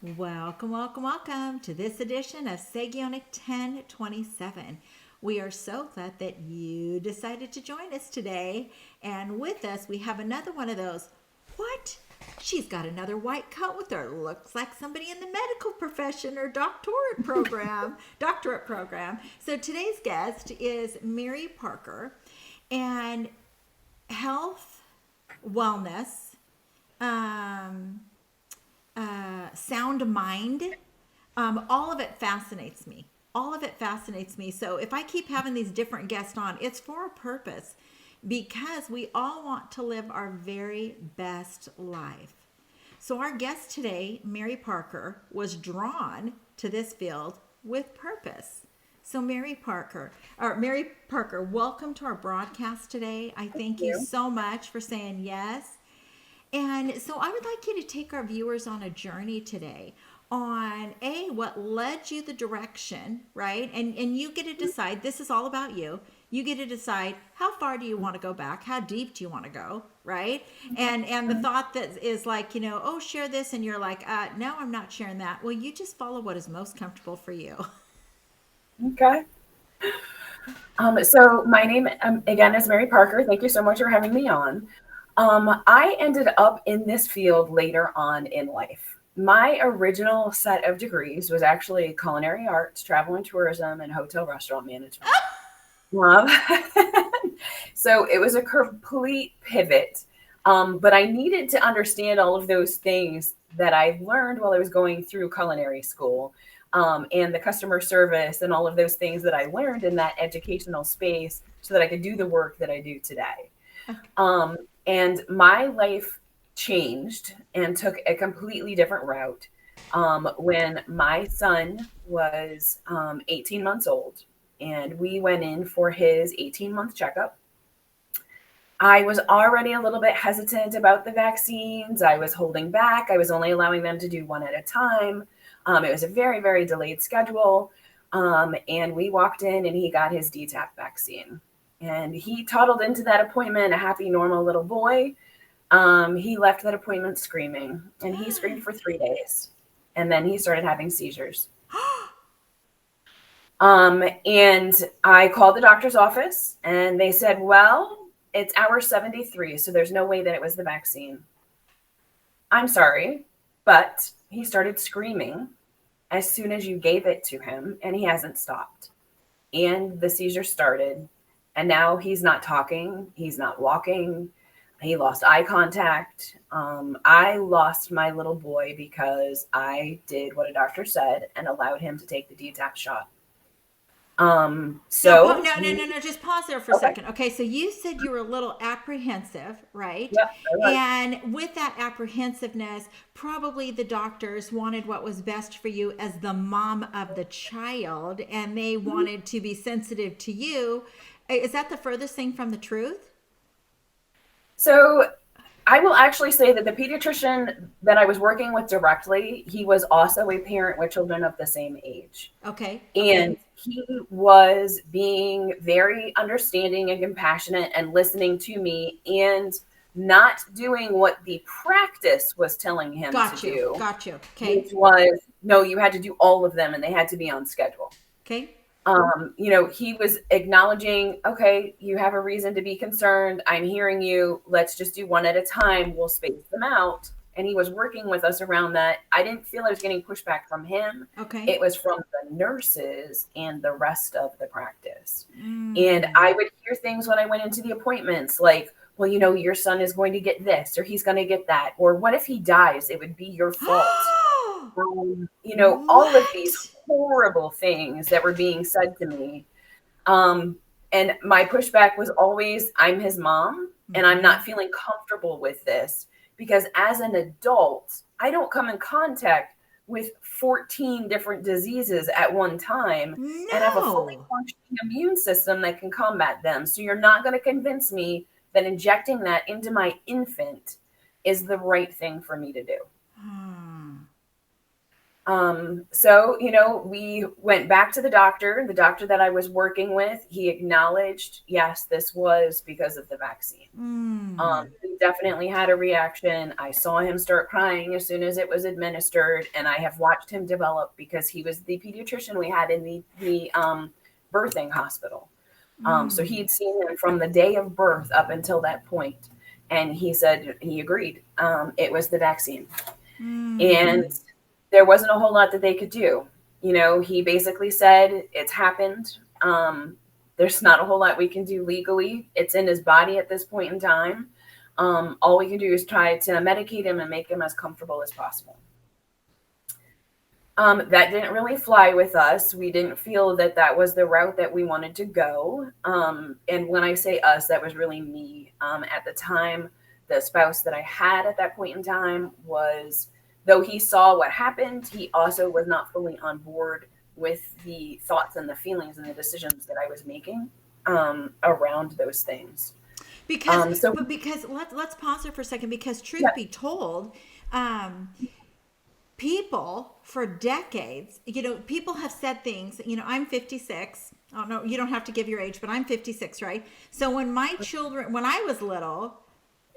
Welcome, welcome, welcome to this edition of Sagionic 1027. We are so glad that you decided to join us today. And with us, we have another one of those. What? She's got another white coat with her. Looks like somebody in the medical profession or doctorate program. So today's guest is Mary Parker, and health, wellness, um, sound mind. All of it fascinates me. All of it fascinates me. So if I keep having these different guests on, it's for a purpose because we all want to live our very best life. So our guest today, Mary Parker, was drawn to this field with purpose. So Mary Parker, welcome to our broadcast today. I thank you You. so much for saying yes. And so I would like you to take our viewers on a journey today on what led you the direction, right? And you get to decide, this is all about you. You get to decide how far do you want to go back? How deep do you want to go, right? And the thought that is like, oh, share this, and you're like, no, I'm not sharing that. Well, you just follow what is most comfortable for you. Okay. So my name again is Mary Parker. Thank you so much for having me on. I ended up in this field later on in life. My original set of degrees was actually culinary arts, travel and tourism, and hotel restaurant management. Um, so it was a complete pivot. But I needed to understand all of those things that I learned while I was going through culinary school, and the customer service and all of those things that I learned in that educational space so that I could do the work that I do today. Um, and my life changed and took a completely different route when my son was 18 months old, and we went in for his 18-month checkup. I was already a little bit hesitant about the vaccines. I was holding back. I was only allowing them to do one at a time. It was a very, very delayed schedule. And we walked in and he got his DTaP vaccine. And he toddled into that appointment, a happy, normal little boy. He left that appointment screaming, and he screamed for 3 days. And then he started having seizures. And I called the doctor's office and they said, well, it's hour 73, so there's no way that it was the vaccine. I'm sorry, but he started screaming as soon as you gave it to him, and he hasn't stopped. And the seizure started, and now he's not talking, he's not walking, he lost eye contact. I lost my little boy because I did what a doctor said and allowed him to take the DTaP shot. Now, So no, no, he, no, no. Just pause there for a okay, second. Okay, so you said you were a little apprehensive, right? yep, I was. And with that apprehensiveness, probably the doctors wanted what was best for you as the mom of the child, and they wanted to be sensitive to you. Is that the furthest thing from the truth? So I will actually say that the pediatrician that I was working with directly, he was also a parent with children of the same age. Okay, okay. And he was being very understanding and compassionate and listening to me and not doing what the practice was telling him to Got you, do, got you. which Okay, was no, you had to do all of them and they had to be on schedule. okay. He was acknowledging, okay, you have a reason to be concerned. I'm hearing you. Let's just do one at a time. We'll space them out. And he was working with us around that. I didn't feel I was getting pushback from him. Okay. It was from the nurses and the rest of the practice. And I Mm. would hear things when I went into the appointments like, well, your son is going to get this or he's going to get that. Or what if he dies? It would be your fault. All of these What? horrible things that were being said to me. Um, and my pushback was always, I'm his mom, and I'm Mm-hmm. not feeling comfortable with this because as an adult, I don't come in contact with 14 different diseases at one time and have a fully No. functioning immune system that can combat them. So you're not going to convince me that injecting that into my infant is the right thing for me to do. Hmm. So, we went back to the doctor that I was working with. He acknowledged, yes, this was because of the vaccine. He definitely had a reaction. I saw him start crying as soon as it was administered, and I have watched him develop because he was the pediatrician we had in the birthing hospital. So he had seen him from the day of birth up until that point, and he said he agreed. It was the vaccine, and there wasn't a whole lot that they could do. He basically said it's happened. There's not a whole lot we can do legally. It's in his body at this point in time. All we can do is try to medicate him and make him as comfortable as possible. That didn't really fly with us. We didn't feel that that was the route that we wanted to go. And when I say us, that was really me. At the time, the spouse that I had at that point in time was, though he saw what happened, he also was not fully on board with the thoughts and the feelings and the decisions that I was making around those things. Because let's pause there for a second, because truth be told, people for decades, people have said things, I'm 56. Oh no, you don't have to give your age, but I'm 56, right? So when I was little,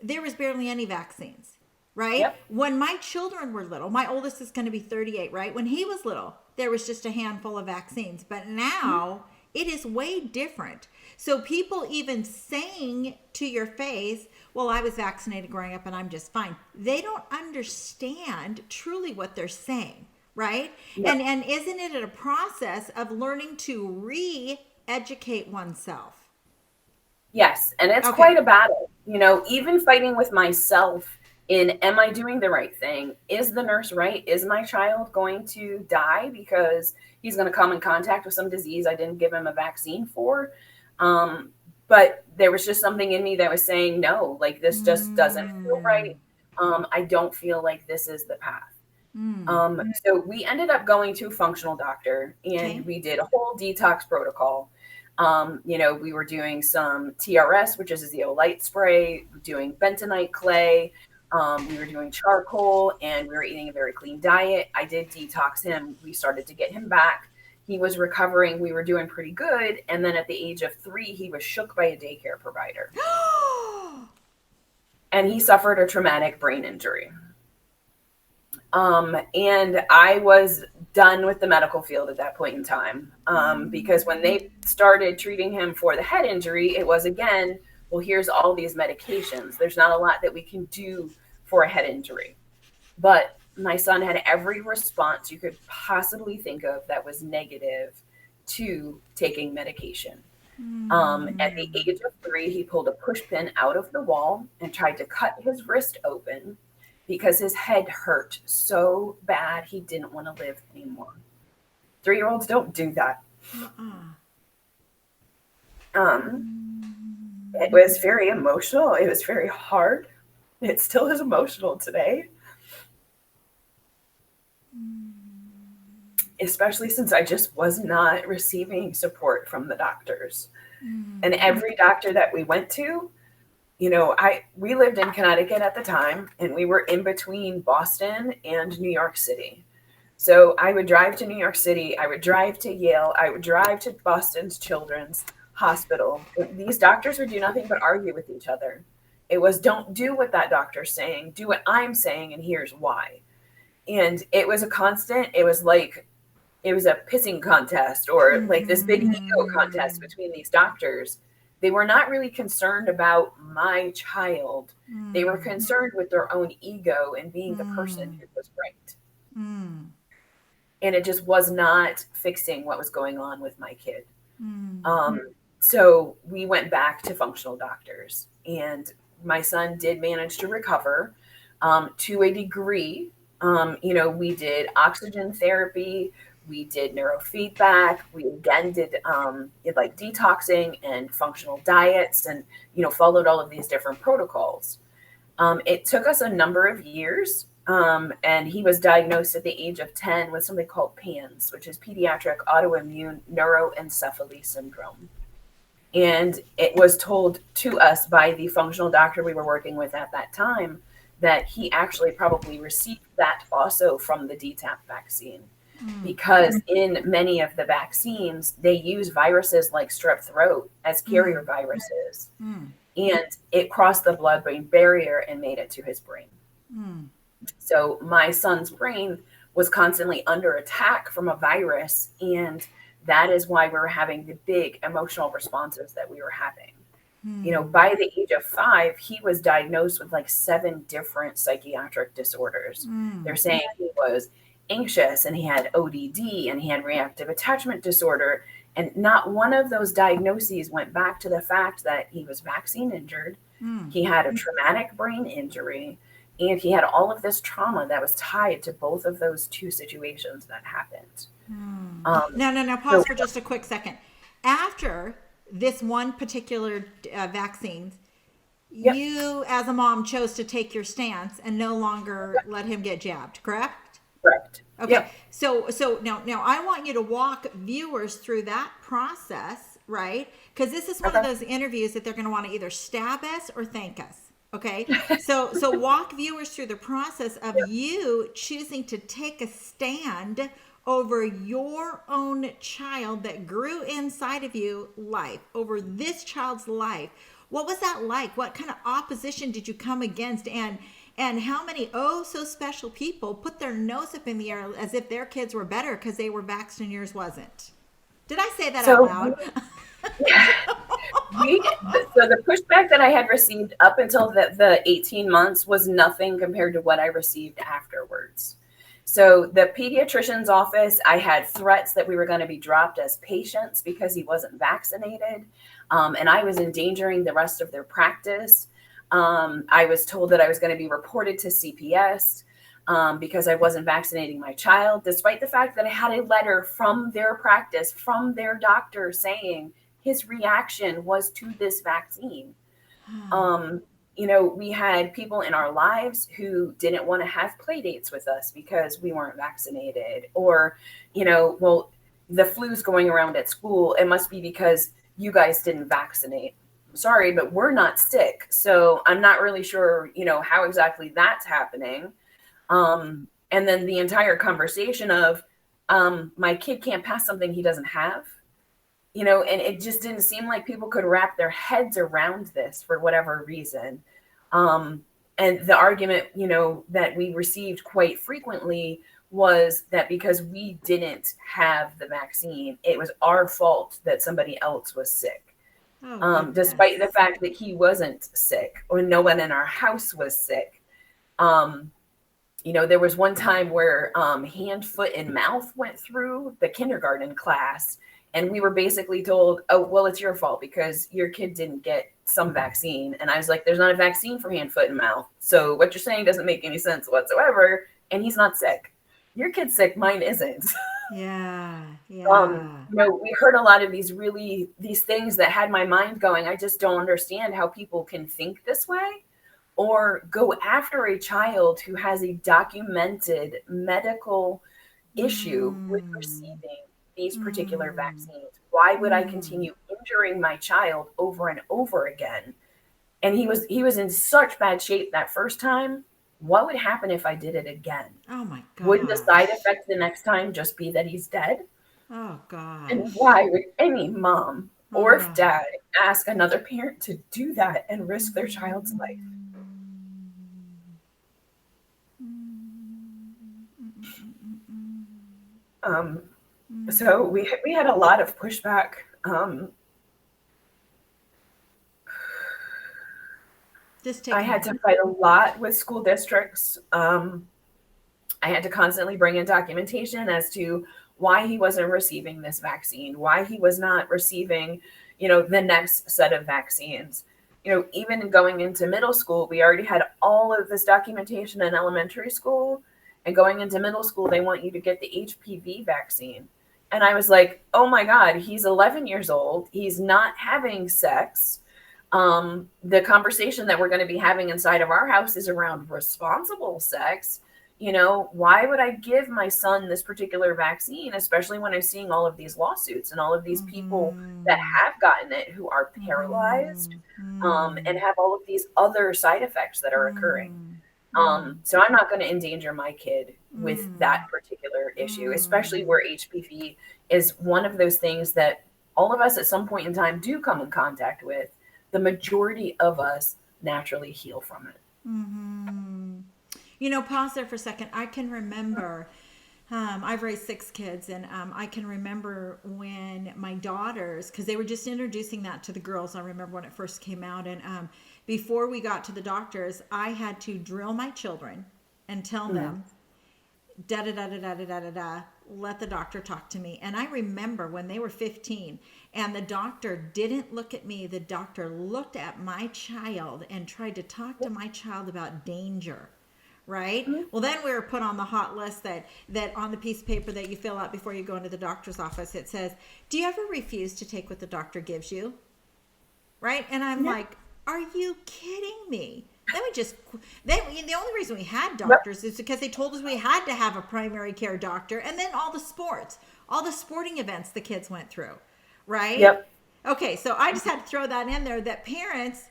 there was barely any vaccines, right? Yep. When my children were little, my oldest is going to be 38, right? When he was little, there was just a handful of vaccines, but now it is way different. So people even saying to your face, well, I was vaccinated growing up and I'm just fine. They don't understand truly what they're saying, right? Yep. And isn't it a process of learning to re-educate oneself? Yes, and it's quite a battle. Even fighting with myself in, am I doing the right thing? Is the nurse right? Is my child going to die because he's going to come in contact with some disease I didn't give him a vaccine for? But there was just something in me that was saying, no, like this just doesn't feel right. I don't feel like this is the path. So we ended up going to a functional doctor, and we did a whole detox protocol. We were doing some TRS, which is a zeolite spray, doing bentonite clay. We were doing charcoal, and we were eating a very clean diet. I did detox him. We started to get him back. He was recovering. We were doing pretty good. And then at the age of 3, he was shook by a daycare provider. And he suffered a traumatic brain injury. And I was done with the medical field at that point in time. Because when they started treating him for the head injury, it was again, well, here's all these medications. There's not a lot that we can do for a head injury. But my son had every response you could possibly think of that was negative to taking medication. At the age of 3, he pulled a push pin out of the wall and tried to cut his wrist open because his head hurt so bad he didn't want to live anymore. 3-year-olds don't do that. It was very emotional. It was very hard. It still is emotional today. Especially since I just was not receiving support from the doctors. And every doctor that we went to, we lived in Connecticut at the time, and we were in between Boston and New York City. So I would drive to New York City, I would drive to Yale, I would drive to Boston's Children's Hospital. These doctors would do nothing but argue with each other. It was, don't do what that doctor's saying, do what I'm saying, and here's why. And it was a constant, it was a pissing contest, or like this big ego contest between these doctors. They were not really concerned about my child. They were concerned with their own ego and being the person who was right. And it just was not fixing what was going on with my kid. So we went back to functional doctors, and my son did manage to recover to a degree. We did oxygen therapy. We did neurofeedback. We again did like detoxing and functional diets, and followed all of these different protocols. It took us a number of years, and he was diagnosed at the age of 10 with something called PANS, which is pediatric autoimmune neuroencephaly syndrome. And it was told to us by the functional doctor we were working with at that time that he actually probably received that also from the DTaP vaccine. Because in many of the vaccines, they use viruses like strep throat as carrier viruses. And it crossed the blood-brain barrier and made it to his brain. So my son's brain was constantly under attack from a virus. And that is why we were having the big emotional responses that we were having. By the age of 5, he was diagnosed with like 7 different psychiatric disorders. They're saying he was anxious and he had ODD and he had reactive attachment disorder. And not one of those diagnoses went back to the fact that he was vaccine injured. He had a traumatic brain injury, and he had all of this trauma that was tied to both of those 2 situations that happened. No. Pause for just a quick second. After this one particular vaccine, you as a mom chose to take your stance and no longer let him get jabbed, correct? Correct. Okay. Yep. So now I want you to walk viewers through that process, right? Because this is one of those interviews that they're going to want to either stab us or thank us. Okay. So walk viewers through the process of you choosing to take a stand over your own child that grew inside of you life, over this child's life. What was that like? What kind of opposition did you come against? And how many so special people put their nose up in the air as if their kids were better because they were vaxxed and yours wasn't? Did I say that out loud? So the pushback that I had received up until the 18 months was nothing compared to what I received afterwards. So the pediatrician's office, I had threats that we were going to be dropped as patients because he wasn't vaccinated. And I was endangering the rest of their practice. I was told that I was going to be reported to CPS because I wasn't vaccinating my child, despite the fact that I had a letter from their practice, from their doctor saying his reaction was to this vaccine. We had people in our lives who didn't want to have play dates with us because we weren't vaccinated, or, well, the flu's going around at school. It must be because you guys didn't vaccinate. Sorry, but we're not sick. So I'm not really sure, how exactly that's happening. And then the entire conversation of my kid can't pass something he doesn't have, and it just didn't seem like people could wrap their heads around this for whatever reason. And the argument, that we received quite frequently was that because we didn't have the vaccine, it was our fault that somebody else was sick. Despite the fact that he wasn't sick or no one in our house was sick. There was one time where hand, foot, and mouth went through the kindergarten class, and we were basically told, oh, well, it's your fault because your kid didn't get some vaccine. And I was like, there's not a vaccine for hand, foot, and mouth. So what you're saying doesn't make any sense whatsoever. And he's not sick. Your kid's sick. Mine isn't. Yeah. We heard a lot of these things that had my mind going, I just don't understand how people can think this way or go after a child who has a documented medical issue with receiving these particular vaccines. Why would I continue injuring my child over and over again? And he was in such bad shape that first time. What would happen if I did it again? Oh my God. Would the side effect the next time just be that he's dead? Oh God. And why would any mom or dad ask another parent to do that and risk their child's life? So we had a lot of pushback. I had to fight a lot with school districts. I had to constantly bring in documentation as to why he wasn't receiving this vaccine, why he was not receiving, the next set of vaccines. Even going into middle school, we already had all of this documentation in elementary school. And going into middle school, they want you to get the HPV vaccine. And I was like, oh my God, he's 11 years old. He's not having sex. The conversation that we're going to be having inside of our house is around responsible sex. Why would I give my son this particular vaccine, especially when I'm seeing all of these lawsuits and all of these people that have gotten it who are paralyzed and have all of these other side effects that are occurring. So I'm not going to endanger my kid with that particular issue, especially where HPV is one of those things that all of us at some point in time do come in contact with. The majority of us naturally heal from it. You know, pause there for a second. I can remember, I've raised 6 kids, and I can remember when my daughters, because they were just introducing that to the girls. I remember when it first came out, and before we got to the doctors, I had to drill my children and tell them, da da da da da da da da da, let the doctor talk to me. And I remember when they were 15 and the doctor didn't look at me, the doctor looked at my child and tried to talk to my child about danger. Right? Well, then we were put on the hot list that on the piece of paper that you fill out before you go into the doctor's office, it says, do you ever refuse to take what the doctor gives you? Right? And I'm like, are you kidding me? The only reason we had doctors is because they told us we had to have a primary care doctor, and then all the sporting events the kids went through. Right? Yep. Okay. So I just had to throw that in there, that parents,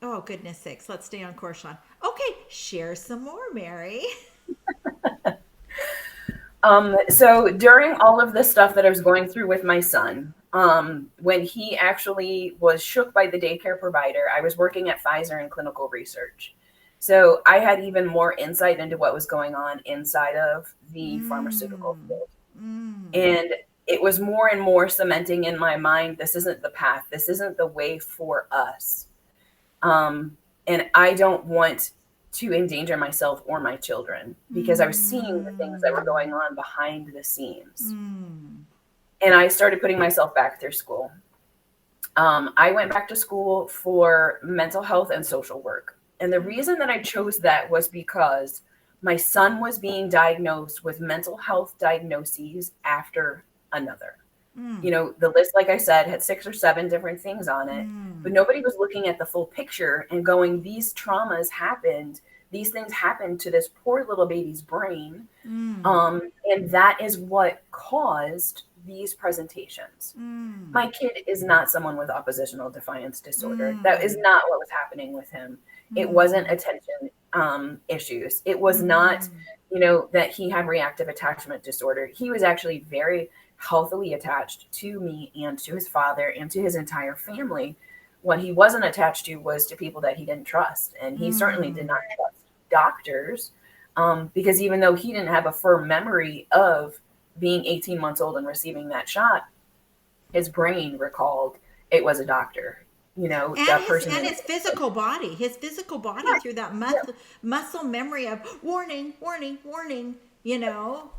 oh, goodness sakes, let's stay on course, Sean. Okay, share some more, Mary. So during all of the stuff that I was going through with my son, when he actually was shook by the daycare provider, I was working at Pfizer in clinical research. So I had even more insight into what was going on inside of the pharmaceutical field. And it was more and more cementing in my mind, this isn't the path. This isn't the way for us. And I don't want to endanger myself or my children, because I was seeing the things that were going on behind the scenes. And I started putting myself back through school. I went back to school for mental health and social work. And the reason that I chose that was because my son was being diagnosed with mental health diagnoses after another. You know, the list, like I said, had 6 or 7 different things on it, but nobody was looking at the full picture and going, these traumas happened. These things happened to this poor little baby's brain. And that is what caused these presentations. My kid is not someone with oppositional defiance disorder. That is not what was happening with him. It wasn't attention issues. It was not, you know, that he had reactive attachment disorder. He was actually very healthily attached to me and to his father and to his entire family. What he wasn't attached to was to people that he didn't trust. And he certainly did not trust doctors, because even though he didn't have a firm memory of being 18 months old and receiving that shot, his brain recalled it was a doctor. You know, and that person. And his physical body through that muscle memory of warning, warning, warning, you know.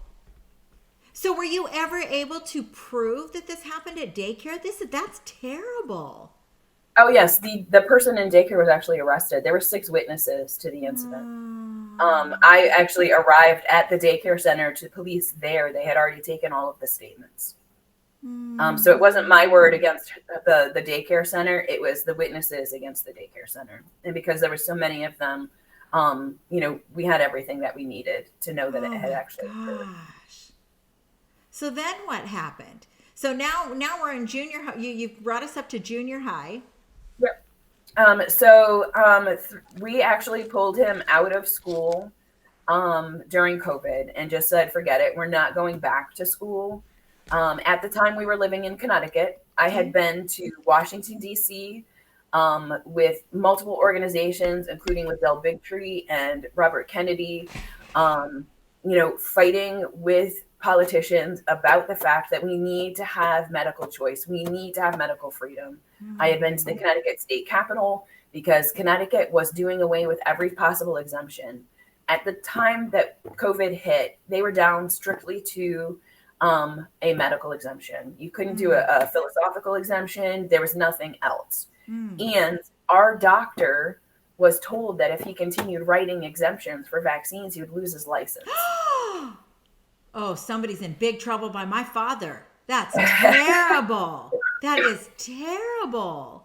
So were you ever able to prove that this happened at daycare? That's terrible. Oh, yes. The person in daycare was actually arrested. There were 6 witnesses to the incident. I actually arrived at the daycare center to police there. They had already taken all of the statements. So it wasn't my word against the daycare center. It was the witnesses against the daycare center. And because there were so many of them, you know, we had everything that we needed to know that it had actually occurred. So then what happened? So now we're in junior high. You brought us up to junior high. Yep. So we actually pulled him out of school during COVID and just said, forget it. We're not going back to school. At the time we were living in Connecticut. I had been to Washington, D.C. With multiple organizations, including with Del Bigtree and Robert Kennedy, you know, fighting with politicians about the fact that we need to have medical choice. We need to have medical freedom. I had been to the Connecticut State Capitol because Connecticut was doing away with every possible exemption. At the time that COVID hit, they were down strictly to a medical exemption. You couldn't do a philosophical exemption. There was nothing else. And our doctor was told that if he continued writing exemptions for vaccines, he would lose his license. Oh, somebody's in big trouble by my father. That's terrible. That is terrible.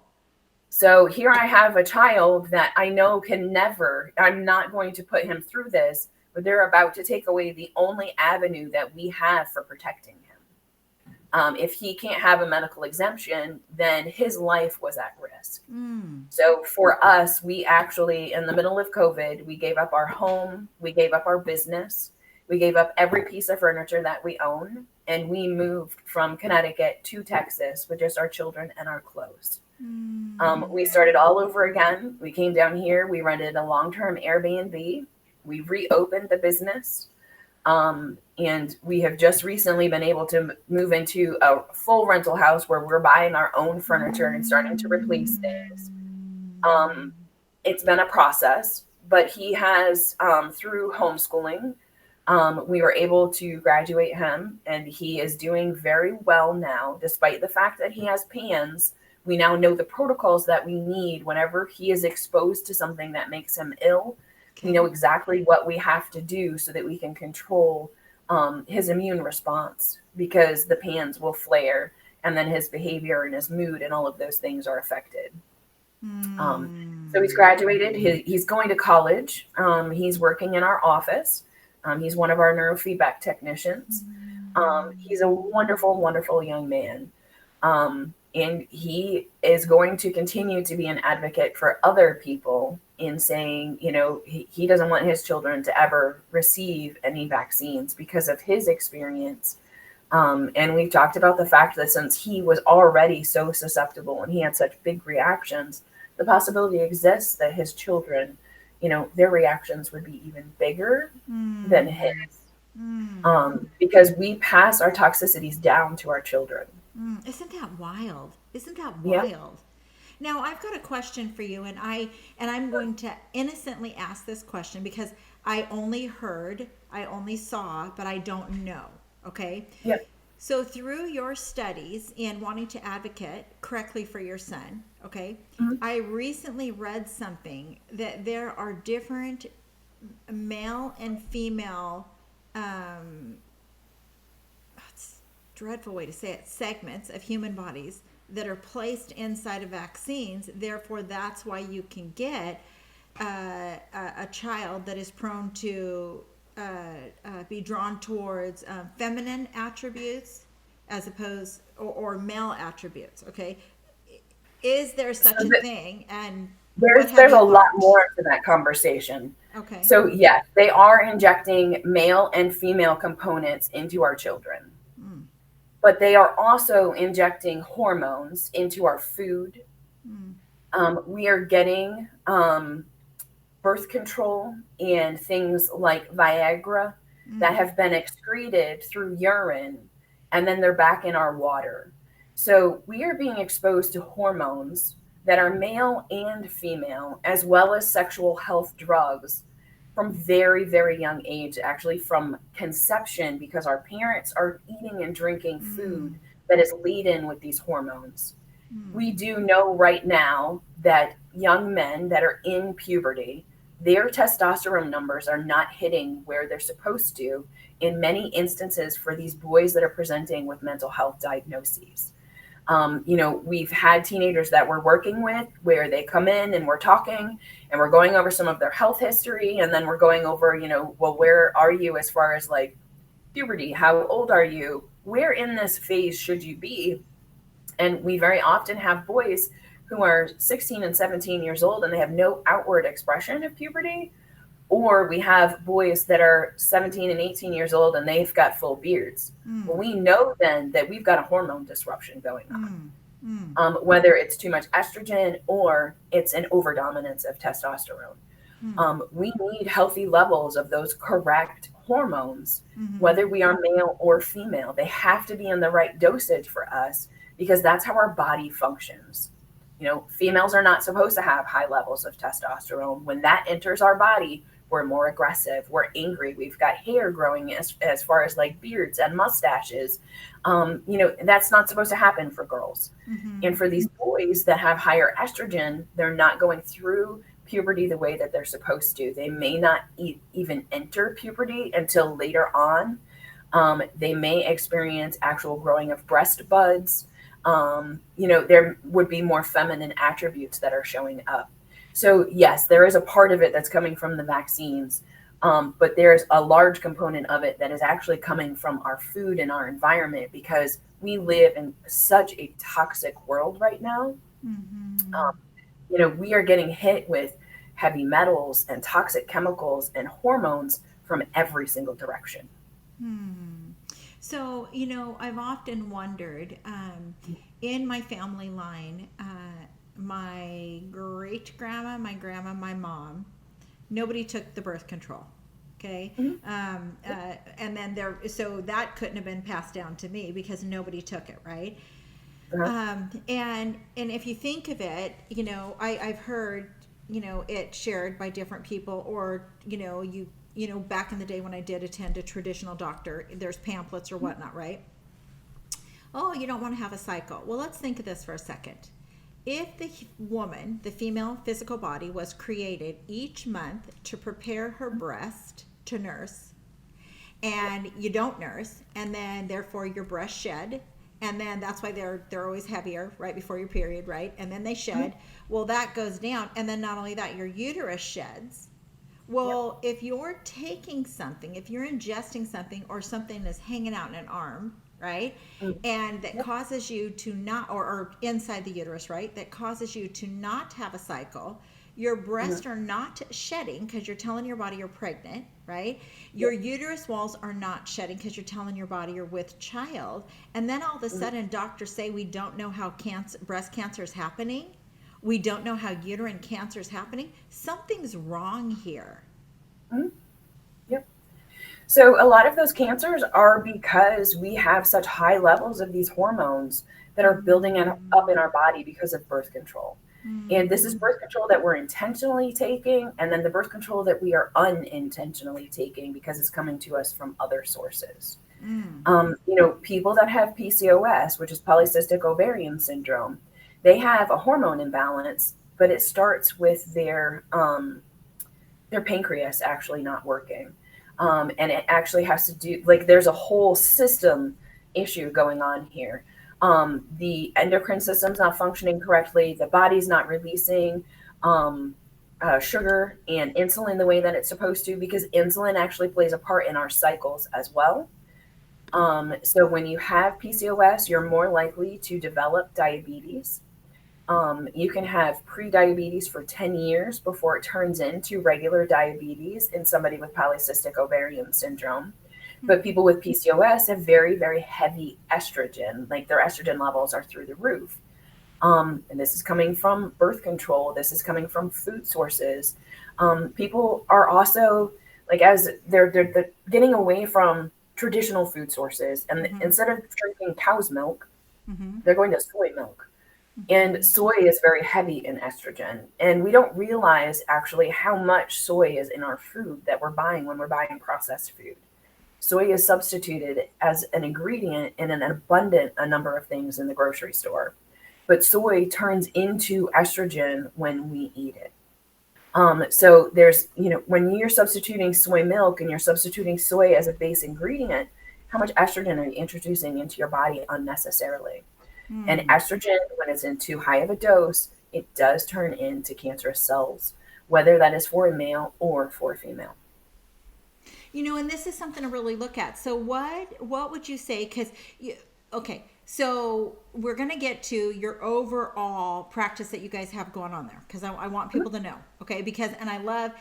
So here I have a child that I know can never, I'm not going to put him through this, but they're about to take away the only avenue that we have for protecting him. If he can't have a medical exemption, then his life was at risk. So for us, we actually, in the middle of COVID, we gave up our home, we gave up our business, we gave up every piece of furniture that we own, and we moved from Connecticut to Texas with just our children and our clothes. We started all over again. We came down here, we rented a long-term Airbnb, we reopened the business. And we have just recently been able to move into a full rental house where we're buying our own furniture and starting to replace things. It's been a process, but he has, through homeschooling, we were able to graduate him, and he is doing very well now, despite the fact that he has PANS. We now know the protocols that we need whenever he is exposed to something that makes him ill. We know exactly what we have to do so that we can control his immune response, because the PANS will flare, and then his behavior and his mood and all of those things are affected. So he's graduated. He's going to college. He's working in our office. He's one of our neurofeedback technicians. He's a wonderful, wonderful young man. And he is going to continue to be an advocate for other people in saying, he doesn't want his children to ever receive any vaccines because of his experience. And we've talked about the fact that since he was already so susceptible and he had such big reactions, the possibility exists that his children, their reactions would be even bigger than his. Because we pass our toxicities down to our children. Isn't that wild? Yep. Now I've got a question for you, and I'm going to innocently ask this question because I only saw, but I don't know. Okay. Yep. So through your studies and wanting to advocate correctly for your son, okay, I recently read something that there are different male and female, it's a dreadful way to say it, segments of human bodies that are placed inside of vaccines. Therefore, that's why you can get a child that is prone to be drawn towards feminine attributes as opposed or male attributes. Okay, is there such a thing? And there's a lot more to that conversation. Okay. So yes, they are injecting male and female components into our children, but they are also injecting hormones into our food. We are getting birth control and things like Viagra that have been excreted through urine, and then they're back in our water. So we are being exposed to hormones that are male and female, as well as sexual health drugs from very, very young age, actually from conception, because our parents are eating and drinking food that is laden with these hormones. We do know right now that young men that are in puberty, their testosterone numbers are not hitting where they're supposed to in many instances for these boys that are presenting with mental health diagnoses. We've had teenagers that we're working with where they come in and we're talking and we're going over some of their health history, and then we're going over, well, where are you as far as like puberty? How old are you? Where in this phase should you be? And we very often have boys who are 16 and 17 years old and they have no outward expression of puberty. Or we have boys that are 17 and 18 years old and they've got full beards. Well, we know then that we've got a hormone disruption going on, whether it's too much estrogen or it's an overdominance of testosterone. We need healthy levels of those correct hormones, whether we are male or female. They have to be in the right dosage for us because that's how our body functions. Females are not supposed to have high levels of testosterone. When that enters our body, we're more aggressive, we're angry, we've got hair growing as far as like beards and mustaches. That's not supposed to happen for girls. And for these boys that have higher estrogen, they're not going through puberty the way that they're supposed to. They may not even enter puberty until later on. They may experience actual growing of breast buds. There would be more feminine attributes that are showing up. So yes, there is a part of it that's coming from the vaccines. But there's a large component of it that is actually coming from our food and our environment, because we live in such a toxic world right now. Mm-hmm. Um, we are getting hit with heavy metals and toxic chemicals and hormones from every single direction. Hmm. So, I've often wondered, in my family line, my great grandma, my grandma, my mom, nobody took the birth control. Okay. Mhm. And then so that couldn't have been passed down to me because nobody took it, right? Uh-huh. And if you think of it, I've heard, it shared by different people, or back in the day when I did attend a traditional doctor, there's pamphlets or whatnot, right? Oh, you don't want to have a cycle. Well, let's think of this for a second. If the woman, the female physical body, was created each month to prepare her breast to nurse, and you don't nurse, and then therefore your breasts shed, and then that's why they're always heavier right before your period, right? And then they shed. Well, that goes down, and then not only that, your uterus sheds. Yep. Well, if you're taking something, if you're ingesting something, or something is hanging out in an arm, right, Mm. and that Yep. causes you to not, or inside the uterus, right, that causes you to not have a cycle, your breasts Mhm. are not shedding because you're telling your body you're pregnant, right? Your Yep. uterus walls are not shedding because you're telling your body you're with child. And then all of a Mhm. sudden, doctors say we don't know how breast cancer is happening. We don't know how uterine cancer is happening. Something's wrong here. Mhm. Yep. So a lot of those cancers are because we have such high levels of these hormones that are building up in Mm, our body because of birth control. And this is mm, birth control that we're intentionally taking, and then the birth control that we are unintentionally taking because it's coming to us from other sources. mm, People that have PCOS, which is polycystic ovarian syndrome, they have a hormone imbalance, but it starts with their pancreas actually not working. And it actually has to do, like, there's a whole system issue going on here. The endocrine system's not functioning correctly. The body's not releasing um, sugar and insulin the way that it's supposed to, because insulin actually plays a part in our cycles as well. So when you have PCOS, you're more likely to develop diabetes. You can have pre-diabetes for 10 years before it turns into regular diabetes in somebody with polycystic ovarian syndrome. mm. But people with PCOS have very, very heavy estrogen, like their estrogen levels are through the roof. And this is coming from birth control. This is coming from food sources. People are also, like, as they're getting away from traditional food sources, and Mm-hmm, instead of drinking cow's milk, mm-hmm, they're going to soy milk. And mm-hmm. soy is very heavy in estrogen. And we don't realize actually how much soy is in our food that we're buying when we're buying processed food. Soy is substituted as an ingredient in an abundant a number of things in the grocery store. But soy turns into estrogen when we eat it. So there's, when you're substituting soy milk and you're substituting soy as a base ingredient, how much estrogen are you introducing into your body unnecessarily? And Mm. estrogen, when it's in too high of a dose, it does turn into cancerous cells, whether that is for a male or for a female. And this is something to really look at. So what would you say? Because okay, so we're gonna get to your overall practice that you guys have going on there, because I want people to know, okay? Because and I love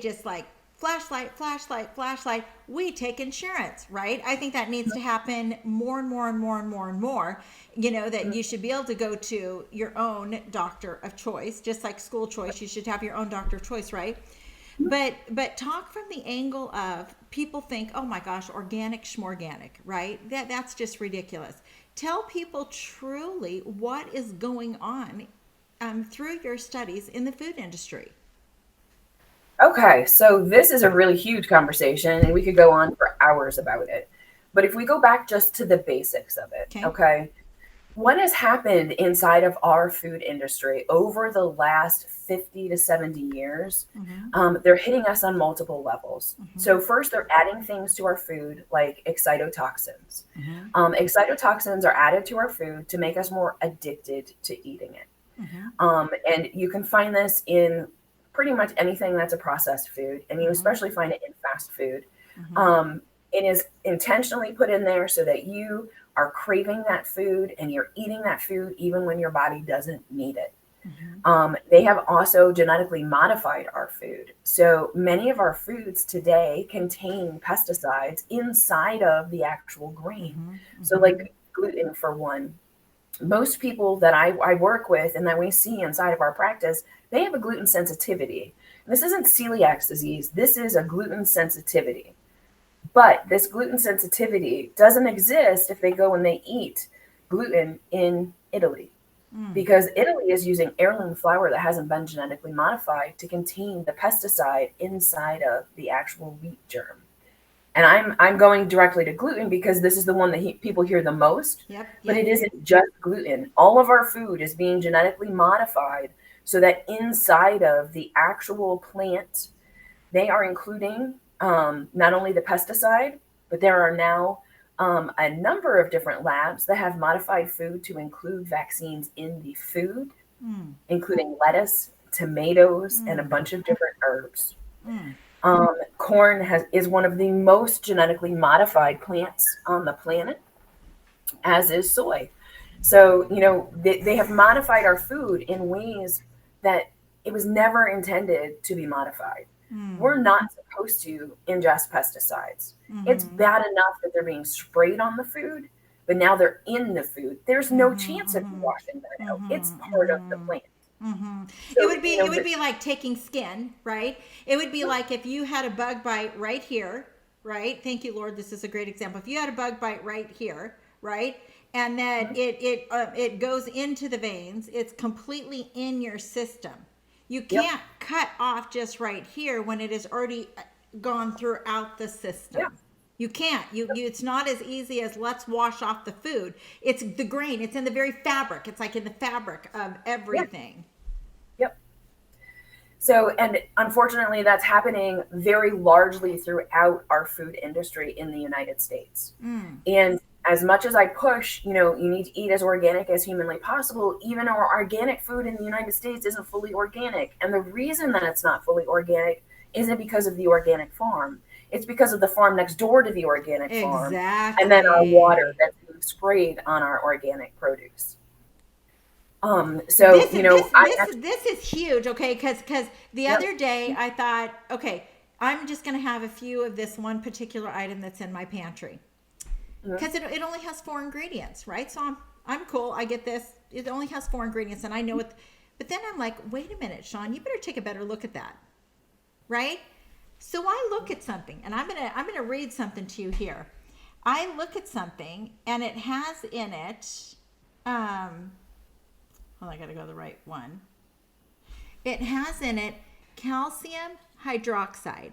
just like flashlight, flashlight, flashlight. We take insurance, right? I think that needs to happen more and more and more and more and more. That you should be able to go to your own doctor of choice, just like school choice. You should have your own doctor of choice, right? But talk from the angle of people think, oh my gosh, organic schmorganic, right? That's just ridiculous. Tell people truly what is going on through your studies in the food industry. Okay, so this is a really huge conversation, and we could go on for hours about it. But if we go back just to the basics of it, Okay. okay, what has happened inside of our food industry over the last 50 to 70 years? Mm-hmm. They're hitting us on multiple levels. Mm-hmm. So, first, they're adding things to our food like excitotoxins. Mm-hmm. Excitotoxins are added to our food to make us more addicted to eating it. Mm-hmm. And you can find this in pretty much anything that's a processed food, and you especially find it in fast food. It is intentionally put in there so that you are craving that food and you're eating that food even when your body doesn't need it. They have also genetically modified our food. So many of our foods today contain pesticides inside of the actual grain. So like gluten, for one. Most people that I work with and that we see inside of our practice, they have a gluten sensitivity. This isn't celiac disease. This is a gluten sensitivity. But this gluten sensitivity doesn't exist if they go and they eat gluten in Italy, because Italy is using heirloom flour that hasn't been genetically modified to contain the pesticide inside of the actual wheat germ. And I'm going directly to gluten because this is the one that people hear the most. But it isn't just gluten. All of our food is being genetically modified so that inside of the actual plant, they are including not only the pesticide, but there are now a number of different labs that have modified food to include vaccines in the food, including lettuce, tomatoes, and a bunch of different herbs. Corn is one of the most genetically modified plants on the planet, as is soy. So, they have modified our food in ways that it was never intended to be modified. We're not supposed to ingest pesticides. It's bad enough that they're being sprayed on the food, but now they're in the food. There's no chance of you washing that out. It's part of the plant. So, it would be like taking skin, right? It would be like if you had a bug bite right here, right? Thank you, Lord. This is a great example. If you had a bug bite right here, right? And then it goes into the veins, it's completely in your system. You can't cut off just right here when it has already gone throughout the system. You can't. It's not as easy as let's wash off the food. It's the grain. It's in the very fabric. It's like in the fabric of everything. So, and unfortunately, that's happening very largely throughout our food industry in the United States. And as much as I push, you need to eat as organic as humanly possible, even our organic food in the United States isn't fully organic. And the reason that it's not fully organic isn't because of the organic farm. It's because of the farm next door to the organic farm. And then our water that's being sprayed on our organic produce. This is huge, okay? Because the other day I thought, okay, I'm just going to have a few of this one particular item that's in my pantry. Because it only has 4 ingredients, right? So I'm cool. I get this. It only has 4 ingredients, and I know it. But then I'm like, wait a minute, Sean, you better take a better look at that, right? So I look at something, and I'm gonna read something to you here. I look at something, and it has in it. I got to go to the right one. It has in it calcium hydroxide.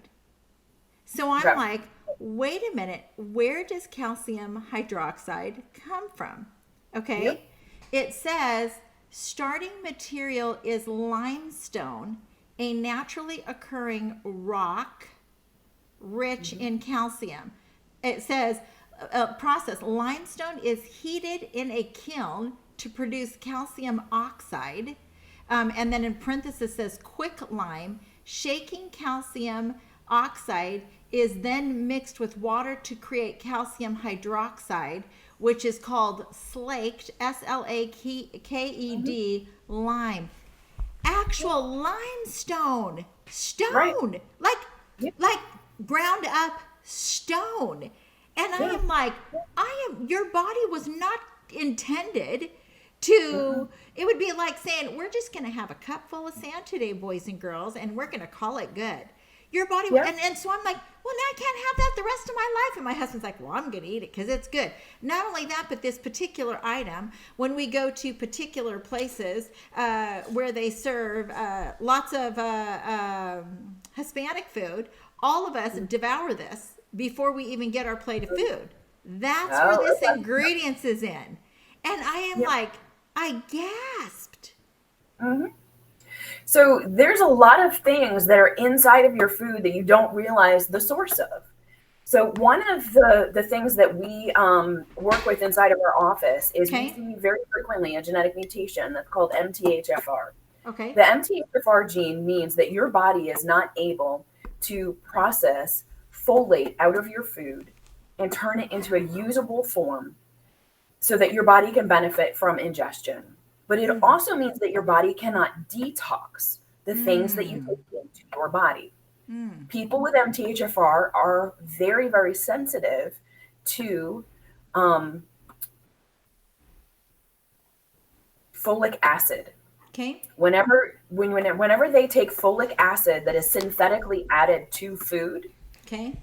So I'm like, wait a minute, where does calcium hydroxide come from? Okay. It says starting material is limestone, a naturally occurring rock rich in calcium. It says process. Limestone is heated in a kiln to produce calcium oxide. And then in parenthesis says quicklime. Shaking calcium oxide is then mixed with water to create calcium hydroxide, which is called slaked, SLAKED, lime. Actual limestone, stone, like ground up stone. And I am like, your body was not intended to, it would be like saying, we're just going to have a cup full of sand today, boys and girls, and we're going to call it good. Your body, and so I'm like, well, now I can't have that the rest of my life. And my husband's like, well, I'm going to eat it because it's good. Not only that, but this particular item, when we go to particular places where they serve lots of Hispanic food, all of us devour this before we even get our plate of food. That's where this ingredients is in. And I am like, I gasped. So there's a lot of things that are inside of your food that you don't realize the source of. So one of the things that we work with inside of our office is we see very frequently a genetic mutation that's called MTHFR. Okay. The MTHFR gene means that your body is not able to process folate out of your food and turn it into a usable form so that your body can benefit from ingestion. But it also means that your body cannot detox the things that you take into your body. People with MTHFR are very, very sensitive to folic acid. Okay. Whenever they take folic acid that is synthetically added to food, Okay.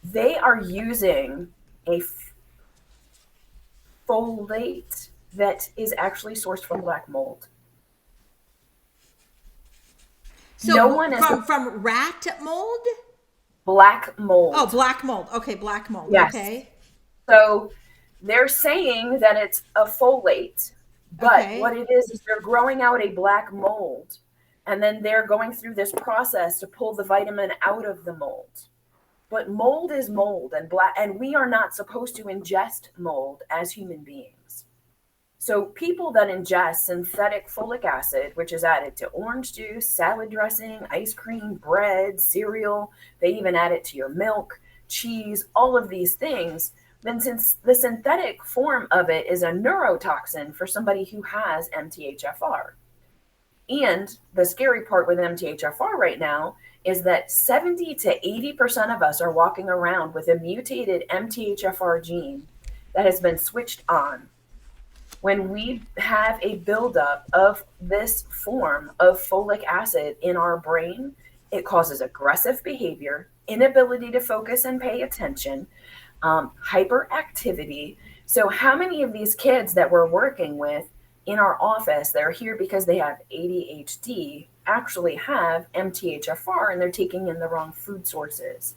they are using a folate that is actually sourced from black mold. So No one is from rat mold? black Oh, mold. black mold. Okay, black mold. Yes. Okay. So they're saying that it's a folate, but Okay. what it is they're growing out a black mold, and then they're going through this process to pull the vitamin out of the mold. But mold is mold, and we are not supposed to ingest mold as human beings. So people that ingest synthetic folic acid, which is added to orange juice, salad dressing, ice cream, bread, cereal, they even add it to your milk, cheese, all of these things, then since the synthetic form of it is a neurotoxin for somebody who has MTHFR. And the scary part with MTHFR right now is that 70 to 80% of us are walking around with a mutated MTHFR gene that has been switched on. When we have a buildup of this form of folic acid in our brain, it causes aggressive behavior, inability to focus and pay attention, hyperactivity. So how many of these kids that we're working with in our office that are here because they have ADHD actually have MTHFR and they're taking in the wrong food sources?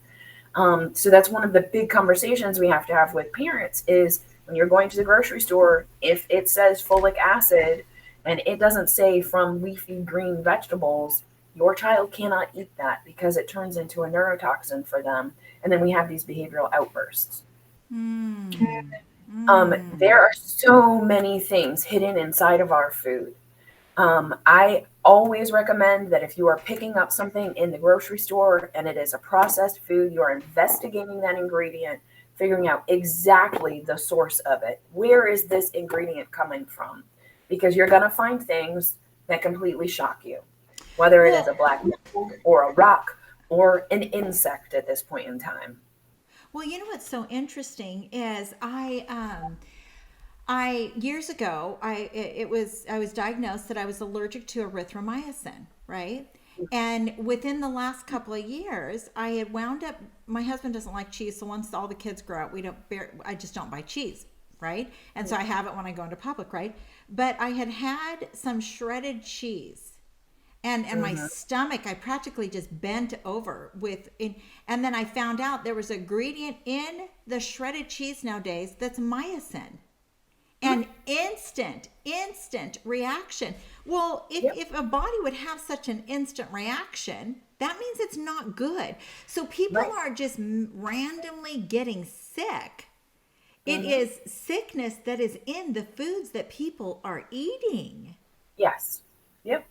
So that's one of the big conversations we have to have with parents is when you're going to the grocery store, if it says folic acid and it doesn't say from leafy green vegetables, your child cannot eat that because it turns into a neurotoxin for them. And then we have these behavioral outbursts. There are so many things hidden inside of our food. I always recommend that if you are picking up something in the grocery store and it is a processed food, you are investigating that ingredient, figuring out exactly the source of it. Where is this ingredient coming from? Because you're going to find things that completely shock you, whether it is a black mold or a rock or an insect at this point in time. Well, you know what's so interesting is I years ago I was diagnosed that I was allergic to erythromycin, right? And within the last couple of years, I had wound up. My husband doesn't like cheese, so once all the kids grow up, I just don't buy cheese, right? And so I have it when I go into public, right? But I had some shredded cheese. And my stomach, I practically just bent over and then I found out there was an ingredient in the shredded cheese nowadays that's myosin. And instant reaction. Well, if a body would have such an instant reaction, that means it's not good. So people are just randomly getting sick. It is sickness that is in the foods that people are eating. Yes. Yep.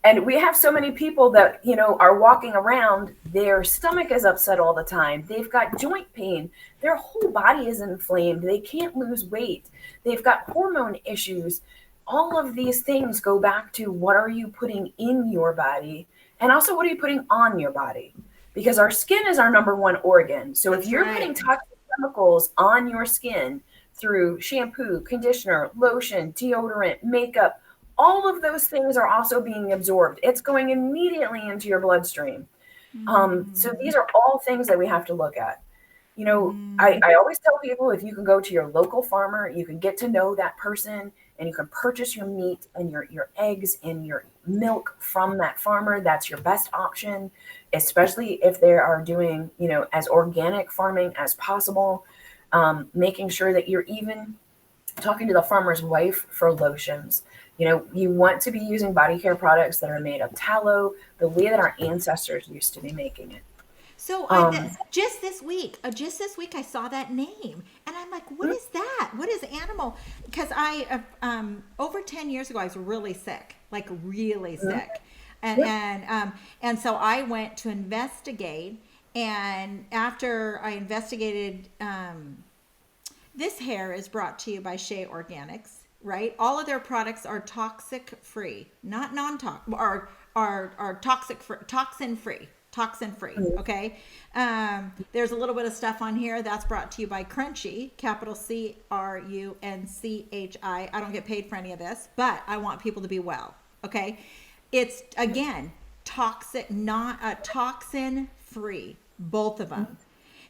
And we have so many people that, are walking around, their stomach is upset all the time. They've got joint pain. Their whole body is inflamed. They can't lose weight. They've got hormone issues. All of these things go back to what are you putting in your body? And also what are you putting on your body? Because our skin is our number one organ. So if you're putting toxic chemicals on your skin through shampoo, conditioner, lotion, deodorant, makeup, all of those things are also being absorbed. It's going immediately into your bloodstream. So these are all things that we have to look at. I always tell people if you can go to your local farmer, you can get to know that person and you can purchase your meat and your eggs and your milk from that farmer. That's your best option, especially if they are doing, as organic farming as possible, making sure that you're even talking to the farmer's wife for lotions. You want to be using body care products that are made of tallow, the way that our ancestors used to be making it. So just this week, I saw that name, and I'm like, what is that? What is animal? Because over 10 years ago, I was really sick, like really sick, and so I went to investigate, and after I investigated, this hair is brought to you by Shea Organics. Right, all of their products are toxic free, not non-toxic, are toxic free, toxin free. Okay. There's a little bit of stuff on here that's brought to you by Crunchy, capital CRUNCHI. I don't get paid for any of this, but I want people to be well. Okay. It's again, toxic, not toxin free, both of them,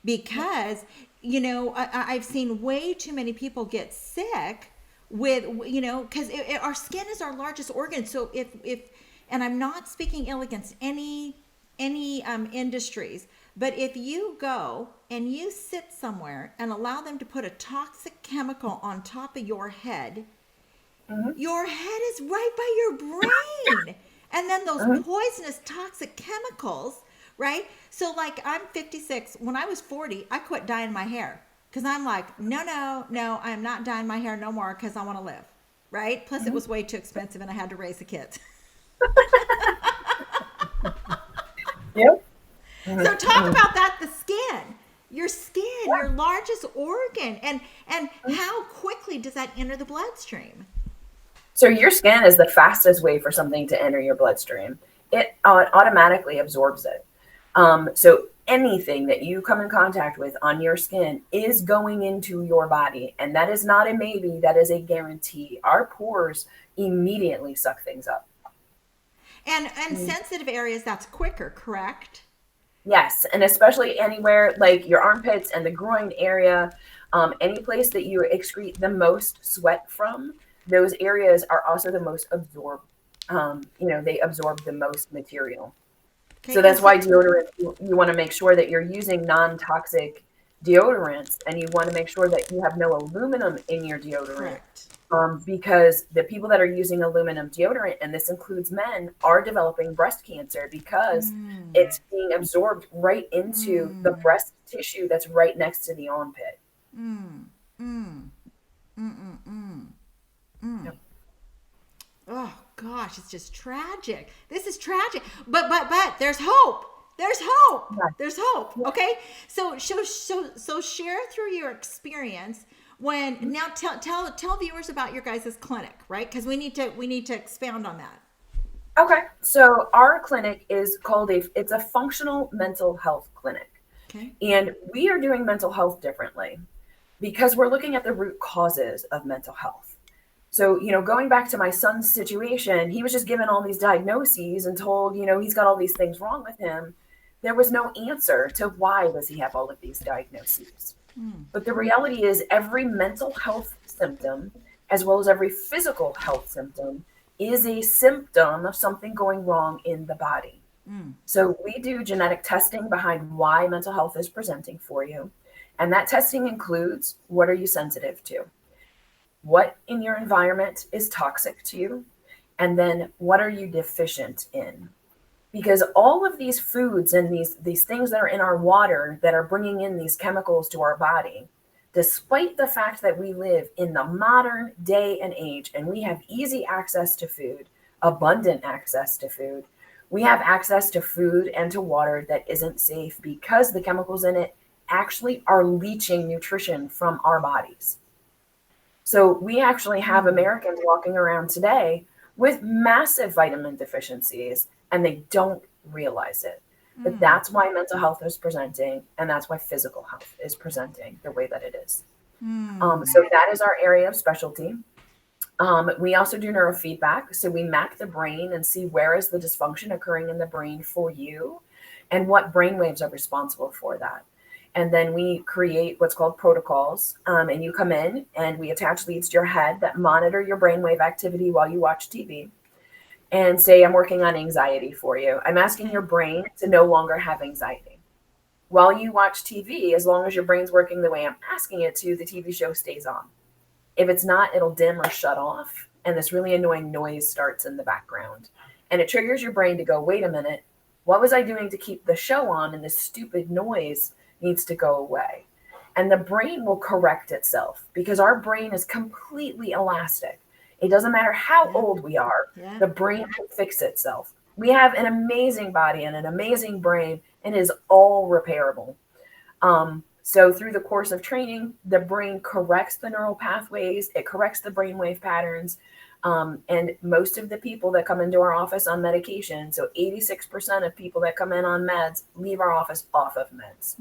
because, I've seen way too many people get sick with, because our skin is our largest organ. So if and I'm not speaking ill against any industries, but if you go and you sit somewhere and allow them to put a toxic chemical on top of your head, your head is right by your brain, and then those poisonous toxic chemicals, right? So like, I'm 56. When I was 40, I quit dyeing my hair. Because I'm like, no, I'm not dyeing my hair no more because I want to live, right? Plus, it was way too expensive, and I had to raise the kids. Yep. So talk about that, the skin. Your skin, your largest organ, and how quickly does that enter the bloodstream? So your skin is the fastest way for something to enter your bloodstream. It automatically absorbs it. So anything that you come in contact with on your skin is going into your body. And that is not a maybe, that is a guarantee. Our pores immediately suck things up. And sensitive areas, that's quicker, correct? Yes. And especially anywhere like your armpits and the groin area, any place that you excrete the most sweat from, those areas are also the most absorbed. They absorb the most material. Okay, so that's why deodorant, you want to make sure that you're using non-toxic deodorants, and you want to make sure that you have no aluminum in your deodorant. Because the people that are using aluminum deodorant, and this includes men, are developing breast cancer because it's being absorbed right into the breast tissue that's right next to the armpit. Yep. Oh gosh, it's just tragic. This is tragic. But there's hope. There's hope. Yeah. There's hope. Yeah. Okay. So share through your experience now tell viewers about your guys' clinic, right? Because we need to expound on that. Okay. So our clinic is called it's a functional mental health clinic. Okay. And we are doing mental health differently because we're looking at the root causes of mental health. So, going back to my son's situation, he was just given all these diagnoses and told, he's got all these things wrong with him. There was no answer to why does he have all of these diagnoses. But the reality is every mental health symptom, as well as every physical health symptom, is a symptom of something going wrong in the body. So we do genetic testing behind why mental health is presenting for you. And that testing includes, what are you sensitive to? What in your environment is toxic to you? And then what are you deficient in? Because all of these foods and these things that are in our water that are bringing in these chemicals to our body, despite the fact that we live in the modern day and age and we have easy access to food, abundant access to food, we have access to food and to water that isn't safe because the chemicals in it actually are leaching nutrition from our bodies. So we actually have Americans walking around today with massive vitamin deficiencies, and they don't realize it. But that's why mental health is presenting, and that's why physical health is presenting the way that it is. So that is our area of specialty. We also do neurofeedback. So we map the brain and see where is the dysfunction occurring in the brain for you and what brain waves are responsible for that. And then we create what's called protocols. And you come in and we attach leads to your head that monitor your brainwave activity while you watch TV. And say, I'm working on anxiety for you. I'm asking your brain to no longer have anxiety. While you watch TV, as long as your brain's working the way I'm asking it to, the TV show stays on. If it's not, it'll dim or shut off. And this really annoying noise starts in the background. And it triggers your brain to go, wait a minute, What was I doing to keep the show on? And this stupid noise needs to go away. And the brain will correct itself because our brain is completely elastic. It doesn't matter how old we are, the brain will fix itself. We have an amazing body and an amazing brain, and it is all repairable. So through the course of training, the brain corrects the neural pathways, it corrects the brainwave patterns. And most of the people that come into our office on medication, so 86% of people that come in on meds leave our office off of meds.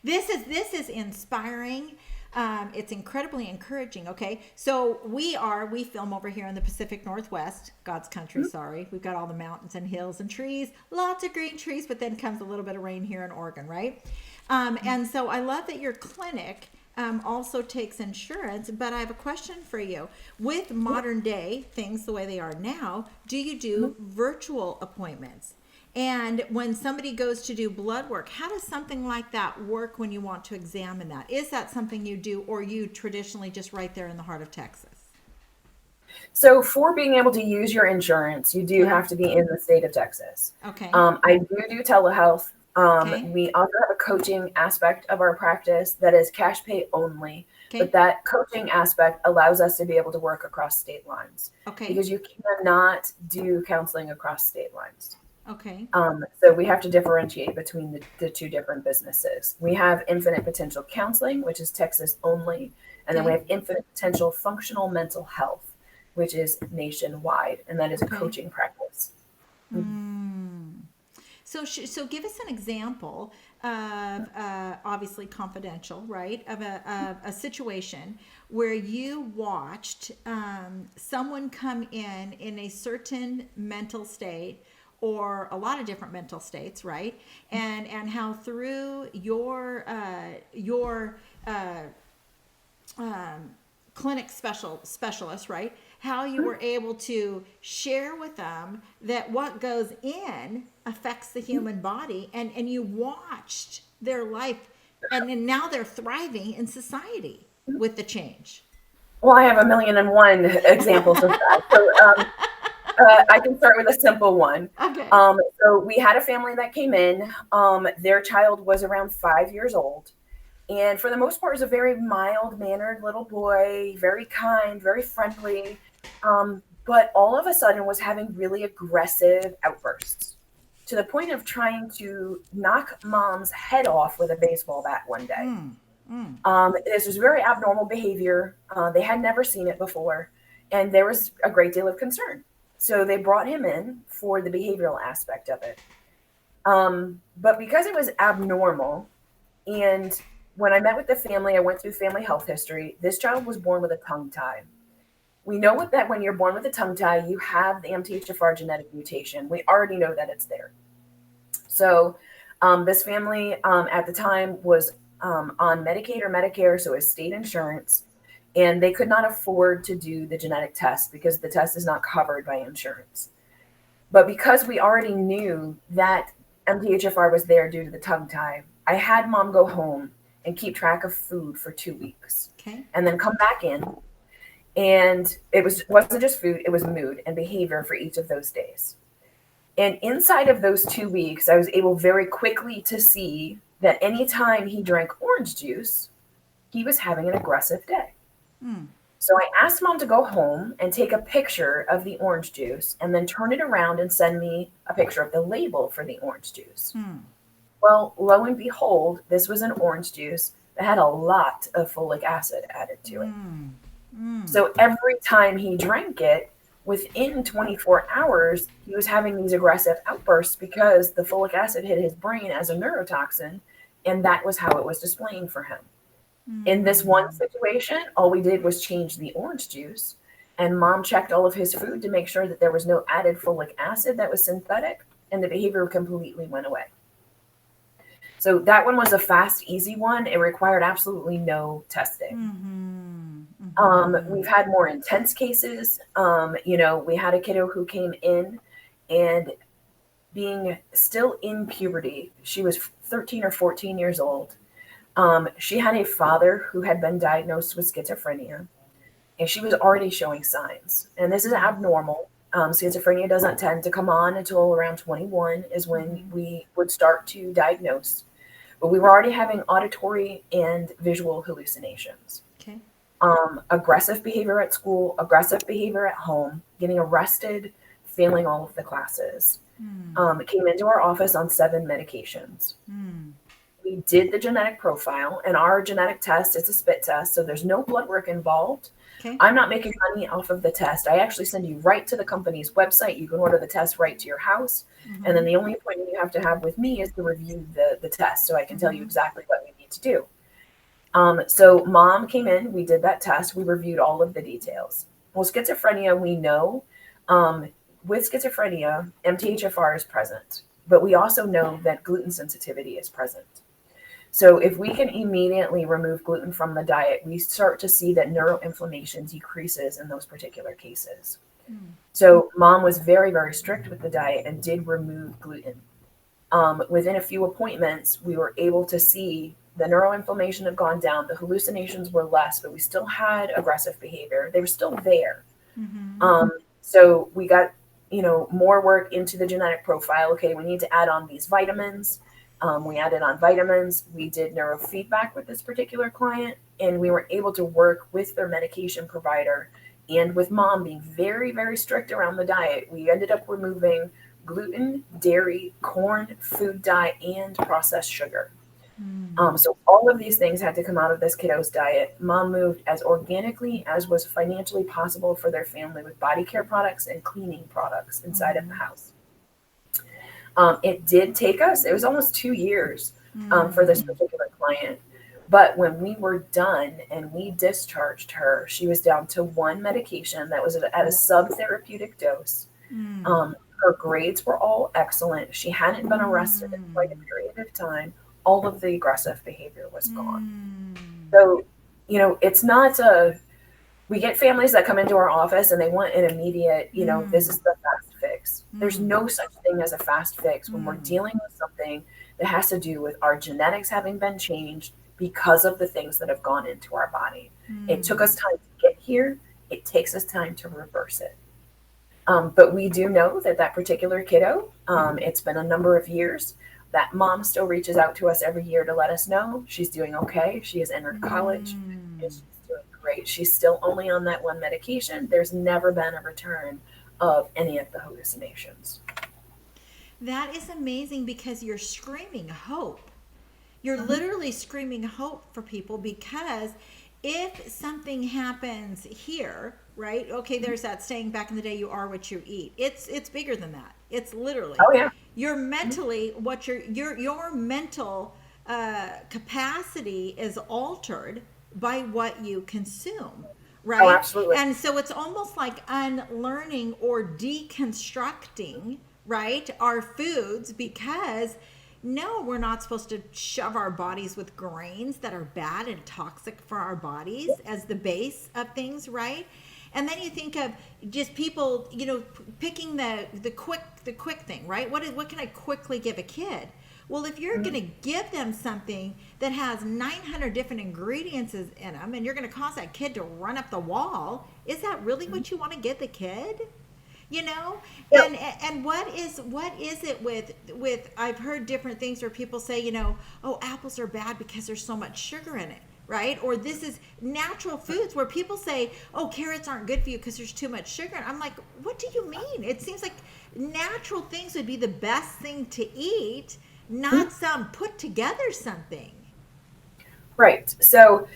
This is inspiring. It's incredibly encouraging. Okay, so we film over here in the Pacific Northwest, God's country. Sorry, we've got all the mountains and hills and trees, lots of green trees, but then comes a little bit of rain here in Oregon, right? And so I love that your clinic also takes insurance, but I have a question for you. With modern day things the way they are now, do you do virtual appointments? And when somebody goes to do blood work, how does something like that work when you want to examine that? Is that something you do, or you traditionally just right there in the heart of Texas? So for being able to use your insurance, you do have to be in the state of Texas. Okay. I do telehealth. Okay. We also have a coaching aspect of our practice that is cash pay only. Okay. But that coaching aspect allows us to be able to work across state lines. Okay. Because you cannot do counseling across state lines. Okay. So we have to differentiate between the two different businesses. We have Infinite Potential Counseling, which is Texas only. And then we have Infinite Potential Functional Mental Health, which is nationwide. And that is a coaching practice. So give us an example of, obviously confidential, right, of a situation where you watched someone come in a certain mental state, or a lot of different mental states, right? And how through your clinic specialist, right? How you were able to share with them that what goes in affects the human body, and you watched their life, and then now they're thriving in society with the change. Well, I have 1,000,001 examples of that. So I can start with a simple one. Okay. So we had a family that came in. Their child was around 5 years old. And for the most part, was a very mild-mannered little boy, very kind, very friendly. But all of a sudden was having really aggressive outbursts to the point of trying to knock mom's head off with a baseball bat one day. This was very abnormal behavior. They had never seen it before, and there was a great deal of concern. So they brought him in for the behavioral aspect of it. But because it was abnormal, and when I met with the family, I went through family health history. This child was born with a tongue tie. We know that when you're born with a tongue tie, you have the MTHFR genetic mutation. We already know that it's there. So this family at the time was on Medicaid or Medicare, so it's state insurance, and they could not afford to do the genetic test because the test is not covered by insurance. But because we already knew that MTHFR was there due to the tongue tie, I had mom go home and keep track of food for 2 weeks. Okay. And then come back in. And it wasn't just food, it was mood and behavior for each of those days. And inside of those 2 weeks, I was able very quickly to see that anytime he drank orange juice, he was having an aggressive day. So I asked mom to go home and take a picture of the orange juice and then turn it around and send me a picture of the label for the orange juice. Well, lo and behold, this was an orange juice that had a lot of folic acid added to it. So every time he drank it, within 24 hours, he was having these aggressive outbursts because the folic acid hit his brain as a neurotoxin, and that was how it was displaying for him. In this one situation, all we did was change the orange juice, and mom checked all of his food to make sure that there was no added folic acid that was synthetic, and the behavior completely went away. So that one was a fast, easy one. It required absolutely no testing. We've had more intense cases. We had a kiddo who came in and being still in puberty. She was 13 or 14 years old. She had a father who had been diagnosed with schizophrenia, and she was already showing signs. And this is abnormal. Schizophrenia doesn't tend to come on until around 21 is when we would start to diagnose. But we were already having auditory and visual hallucinations. Okay. Aggressive behavior at school, aggressive behavior at home, getting arrested, failing all of the classes. Came into our office on 7 medications. We did the genetic profile, and our genetic test, it's a spit test, so there's no blood work involved. Okay. I'm not making money off of the test. I actually send you right to the company's website. You can order the test right to your house. And then the only appointment you have to have with me is to review the test so I can tell you exactly what we need to do. So mom came in, we did that test, we reviewed all of the details. Well, schizophrenia, we know, with schizophrenia, MTHFR is present, but we also know that gluten sensitivity is present. So if we can immediately remove gluten from the diet, we start to see that neuroinflammation decreases in those particular cases. So mom was very, very strict with the diet and did remove gluten. Within a few appointments, we were able to see the neuroinflammation had gone down. The hallucinations were less, but we still had aggressive behavior. They were still there. So we got, more work into the genetic profile. Okay, we need to add on these vitamins. We added on vitamins. We did neurofeedback with this particular client, and we were able to work with their medication provider and with mom being very, very strict around the diet. We ended up removing gluten, dairy, corn, food dye, and processed sugar. So all of these things had to come out of this kiddo's diet. Mom moved as organically as was financially possible for their family with body care products and cleaning products inside of the house. It did take us, it was almost 2 years for this particular client. But when we were done and we discharged her, she was down to 1 medication that was at a subtherapeutic dose. Her grades were all excellent. She hadn't been arrested in quite a period of time. All of the aggressive behavior was gone. So, it's not we get families that come into our office and they want an immediate, this is the fast fix. There's no such thing as a fast fix when we're dealing with something that has to do with our genetics having been changed because of the things that have gone into our body. It took us time to get here. It takes us time to reverse it. But we do know that particular kiddo, it's been a number of years. That mom still reaches out to us every year to let us know she's doing okay. She has entered college and she's doing great. She's still only on that 1 medication. There's never been a return of any of the hallucinations. That is amazing because you're screaming hope. You're literally screaming hope for people, because if something happens here, right? Okay, there's that saying back in the day, you are what you eat. It's bigger than that. It's literally. Oh yeah. You're mentally what your mental capacity is altered by what you consume, right? Oh, absolutely. And so it's almost like unlearning or deconstructing, right, our foods, because no, we're not supposed to shove our bodies with grains that are bad and toxic for our bodies as the base of things, right? And then you think of just people, picking the quick thing, right? What can I quickly give a kid? Well, if you're going to give them something that has 900 different ingredients in them, and you're going to cause that kid to run up the wall, is that really what you want to give the kid? Yep. And what is it with I've heard different things where people say, oh, apples are bad because there's so much sugar in it, right? Or this is natural foods where people say, oh, carrots aren't good for you because there's too much sugar. And I'm like, what do you mean? It seems like natural things would be the best thing to eat, not some put together something. Right. So,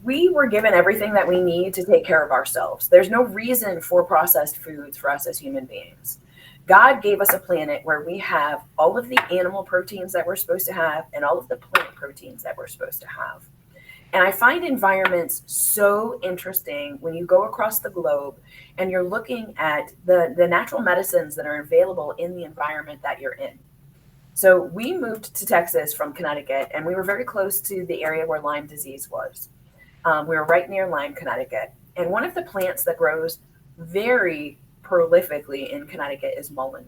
we were given everything that we need to take care of ourselves. There's no reason for processed foods for us as human beings. God gave us a planet where we have all of the animal proteins that we're supposed to have and all of the plant proteins that we're supposed to have. And I find environments so interesting when you go across the globe and you're looking at the natural medicines that are available in the environment that you're in. So we moved to Texas from Connecticut, and we were very close to the area where Lyme disease was. We were right near Lyme, Connecticut. And one of the plants that grows very prolifically in Connecticut is mullein.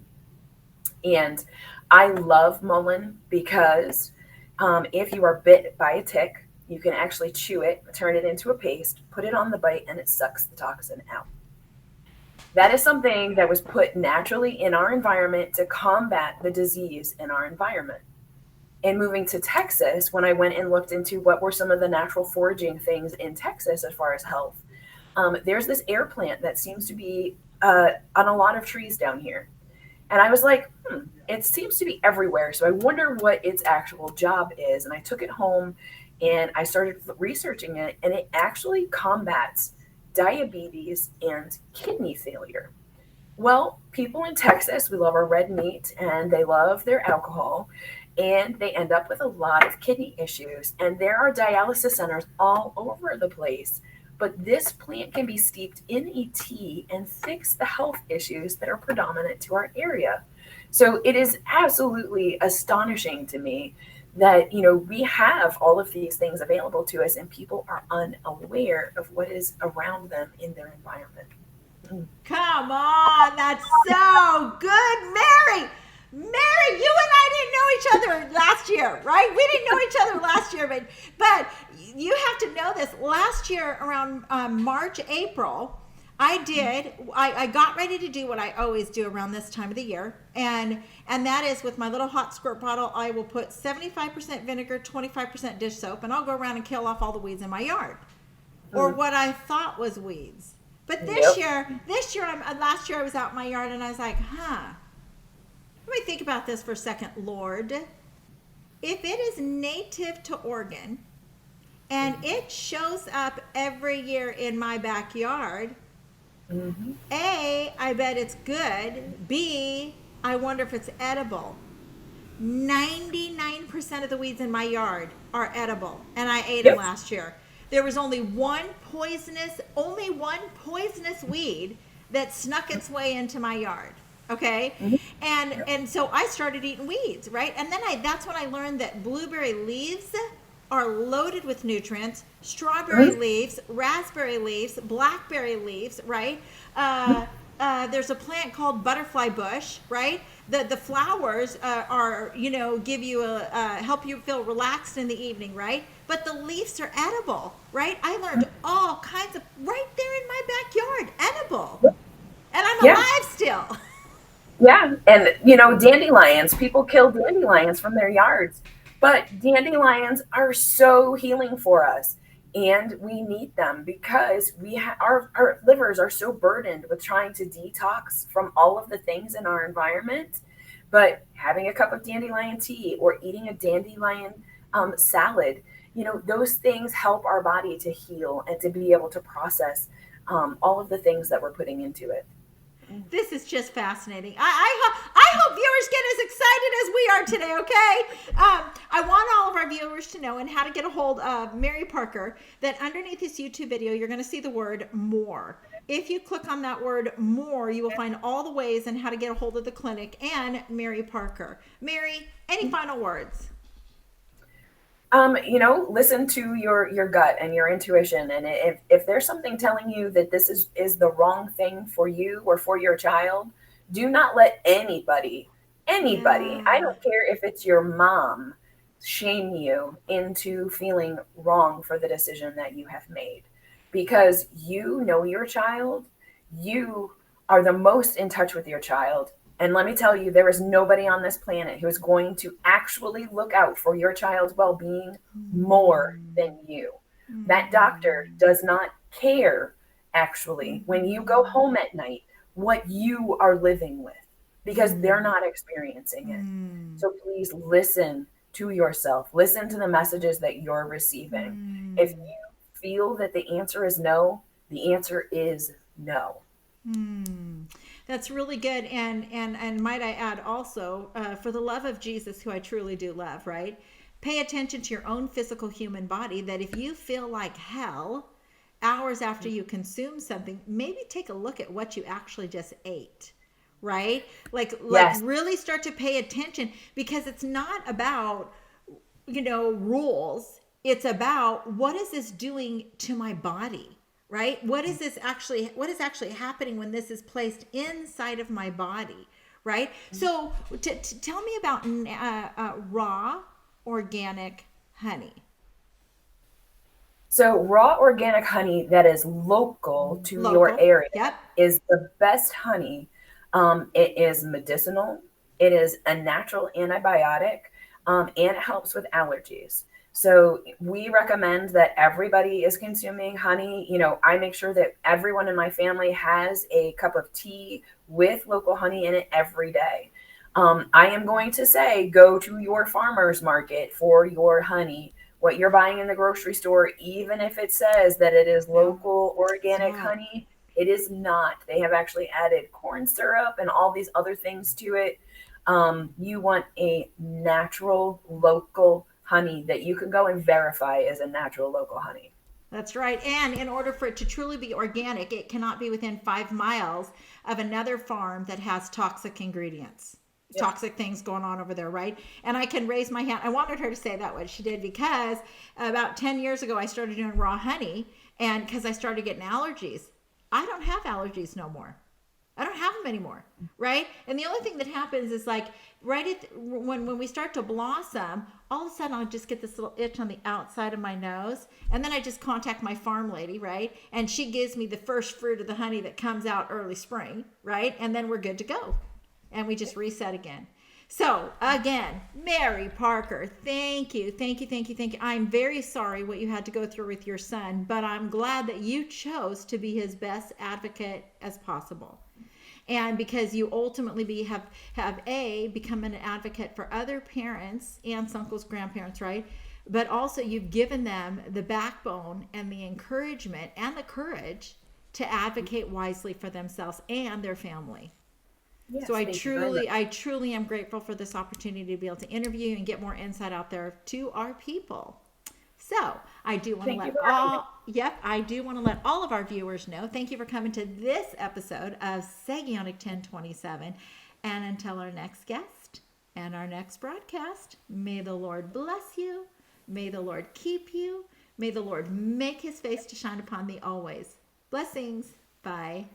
And I love mullein because if you are bit by a tick, you can actually chew it, turn it into a paste, put it on the bite, and it sucks the toxin out. That is something that was put naturally in our environment to combat the disease in our environment. And moving to Texas, when I went and looked into what were some of the natural foraging things in Texas as far as health, there's this air plant that seems to be on a lot of trees down here. And I was like, it seems to be everywhere. So I wonder what its actual job is. And I took it home and I started researching it, and it actually combats diabetes and kidney failure. Well, people in Texas, we love our red meat and they love their alcohol, and they end up with a lot of kidney issues. And there are dialysis centers all over the place. But this plant can be steeped in a tea and fix the health issues that are predominant to our area. So it is absolutely astonishing to me that, we have all of these things available to us and people are unaware of what is around them in their environment. Come on, that's so good, Mary. Mary, you and I didn't know each other last year, right? We didn't know each other last year, but you have to know this. Last year, around March, April, I got ready to do what I always do around this time of the year, and that is with my little hot squirt bottle. I will put 75% vinegar, 25% dish soap, and I'll go around and kill off all the weeds in my yard, or what I thought was weeds. But last year I was out in my yard and I was like, let me think about this for a second, Lord. If it is native to Oregon and it shows up every year in my backyard, A, I bet it's good. B, I wonder if it's edible. 99% of the weeds in my yard are edible, and I ate them last year. There was only one poisonous weed that snuck its way into my yard. Okay. And so I started eating weeds, right? And then that's when I learned that blueberry leaves are loaded with nutrients, strawberry leaves, raspberry leaves, blackberry leaves, right? There's a plant called butterfly bush, right? The flowers are, give you help you feel relaxed in the evening, right? But the leaves are edible, right? I learned all kinds of, right there in my backyard, edible. And I'm alive still. Yeah. And, dandelions, people kill dandelions from their yards, but dandelions are so healing for us. And we need them because our livers are so burdened with trying to detox from all of the things in our environment. But having a cup of dandelion tea or eating a dandelion salad, those things help our body to heal and to be able to process all of the things that we're putting into it. This is just fascinating. I hope viewers get as excited as we are today, okay? I want all of our viewers to know and how to get a hold of Mary Parker, that underneath this YouTube video, you're going to see the word more. If you click on that word more, you will find all the ways and how to get a hold of the clinic and Mary Parker. Mary, any final words? Listen to your gut and your intuition. And if there's something telling you that this is the wrong thing for you or for your child, do not let anybody, I don't care if it's your mom, shame you into feeling wrong for the decision that you have made. Because you know your child, you are the most in touch with your child. And let me tell you, there is nobody on this planet who is going to actually look out for your child's well-being more than you. That doctor does not care, actually, when you go home at night, what you are living with, because they're not experiencing it. So please listen to yourself. Listen to the messages that you're receiving. If you feel that the answer is no, the answer is no. That's really good. And might I add also, for the love of Jesus, who I truly do love, right? Pay attention to your own physical human body, that if you feel like hell hours after you consume something, maybe take a look at what you actually just ate, right? Like really start to pay attention, because it's not about, rules. It's about, what is this doing to my body? Right? What is actually happening when this is placed inside of my body? Right? So tell me about raw organic honey. So raw organic honey that is local to your Local. area Yep. is the best honey. It is medicinal. It is a natural antibiotic, and it helps with allergies. So we recommend that everybody is consuming honey. You know, I make sure that everyone in my family has a cup of tea with local honey in it every day. I am going to say go to your farmer's market for your honey. What you're buying in the grocery store, even if it says that it is No, local it's organic not. honey, it is not. They have actually added corn syrup and all these other things to it. You want a natural local honey that you can go and verify is a natural local honey. That's right. And in order for it to truly be organic, it cannot be within 5 miles of another farm that has toxic ingredients, Yep. toxic things going on over there, right? And I can raise my hand. I wanted her to say that what she did because about 10 years ago, I started doing raw honey and because I started getting allergies. I don't have allergies no more. I don't have them anymore, right? And the only thing that happens is like when we start to blossom, all of a sudden I'll just get this little itch on the outside of my nose, and then I just contact my farm lady, right? And she gives me the first fruit of the honey that comes out early spring, right? And then we're good to go, and we just reset again. So again, Mary Parker, thank you, thank you, thank you, thank you. I'm very sorry what you had to go through with your son, but I'm glad that you chose to be his best advocate as possible, and because you ultimately have a become an advocate for other parents, aunts, uncles, grandparents, right? But also you've given them the backbone and the encouragement and the courage to advocate wisely for themselves and their family. So Yes, thank you very much. I truly am grateful for this opportunity to be able to interview and get more insight out there to our people. So I do want to Thank you let for having me. all, yep, I do want to let all of our viewers know. Thank you for coming to this episode of Sagionic 1027. And until our next guest and our next broadcast, may the Lord bless you. May the Lord keep you. May the Lord make his face to shine upon thee always. Blessings. Bye.